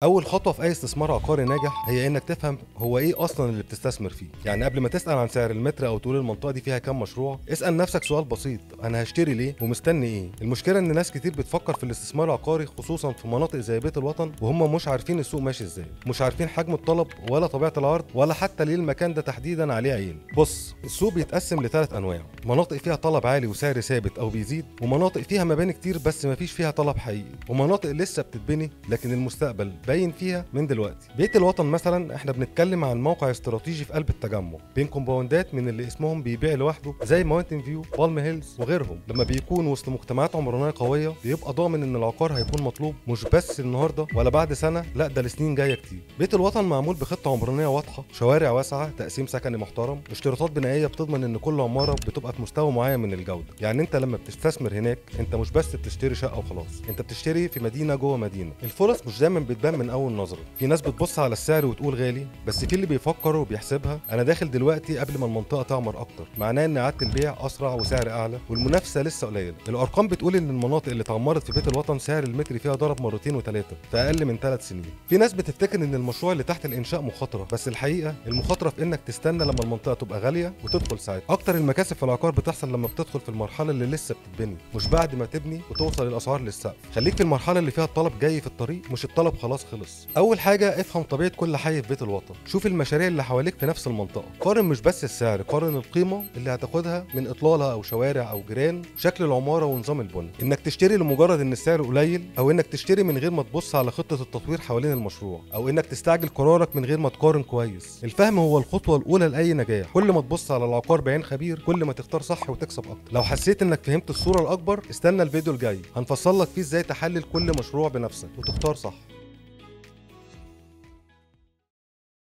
اول خطوه في اي استثمار عقاري ناجح هي انك تفهم هو ايه اصلا اللي بتستثمر فيه. يعني قبل ما تسال عن سعر المتر او تقول المنطقه دي فيها كام مشروع، اسال نفسك سؤال بسيط: انا هشتري ليه ومستني ايه؟ المشكله ان ناس كتير بتفكر في الاستثمار العقاري خصوصا في مناطق زي بيت الوطن وهم مش عارفين السوق ماشي ازاي، مش عارفين حجم الطلب ولا طبيعه العرض ولا حتى ليه المكان ده تحديدا عليه عين. بص، السوق بيتقسم لثلاث انواع: مناطق فيها طلب عالي وسعر ثابت او بيزيد، ومناطق فيها مباني كتير بس مفيش فيها طلب حقيقي، ومناطق لسه بتتبني لكن المستقبل باين فيها من دلوقتي. بيت الوطن مثلا احنا بنتكلم عن موقع استراتيجي في قلب التجمع بين كومباوندات من اللي اسمهم بيبيع لوحده زي ماونتن فيو، بالم هيلز وغيرهم. لما بيكون وسط مجتمعات عمرانيه قويه بيبقى ضامن ان العقار هيكون مطلوب مش بس النهارده ولا بعد سنه، لا ده لسنين جايه كتير. بيت الوطن معمول بخطه عمرانيه واضحه، شوارع واسعه، تقسيم سكني محترم، اشتراطات بنائيه بتضمن ان كل عماره بتبقى في مستوى معين من الجوده. يعني انت لما بتستثمر هناك انت مش بس بتشتري شقه وخلاص، انت بتشتري في مدينه جوه مدينه. الفرص مش دايما بتبان من اول نظره، في ناس بتبص على السعر وتقول غالي، بس في اللي بيفكر وبيحسبها: انا داخل دلوقتي قبل ما المنطقه تعمر اكتر، معناه ان اعاده البيع اسرع وسعر اعلى والمنافسه لسه قليله. الارقام بتقول ان المناطق اللي اتعمرت في بيت الوطن سعر المتر فيها ضرب مرتين وثلاثه في اقل من 3 سنين. في ناس بتفتكر ان المشروع اللي تحت الانشاء مخاطره، بس الحقيقه المخاطره في انك تستنى لما المنطقه تبقى غاليه وتدخل ساعتها. اكتر المكاسب في العقار بتحصل لما بتدخل في المرحله اللي لسه بتتبني، مش بعد ما تبني وتوصل الاسعار للسقف. خليك في المرحله اللي فيها الطلب جاي في الطريق، مش الطلب خلاص خلص. اول حاجه افهم طبيعه كل حي في بيت الوطن، شوف المشاريع اللي حواليك في نفس المنطقه، قارن مش بس السعر، قارن القيمه اللي هتاخدها من اطلالها او شوارع او جيران، شكل العماره ونظام البنى. انك تشتري لمجرد ان السعر قليل، او انك تشتري من غير ما تبص على خطه التطوير حوالين المشروع، او انك تستعجل قرارك من غير ما تقارن كويس. الفهم هو الخطوه الاولى لاي نجاح. كل ما تبص على العقار بعين خبير كل ما تختار صح وتكسب اكتر. لو حسيت انك فهمت الصوره الاكبر استنى الفيديو الجاي، هنفصل لك فيه ازاي تحلل كل مشروع بنفسك وتختار صح.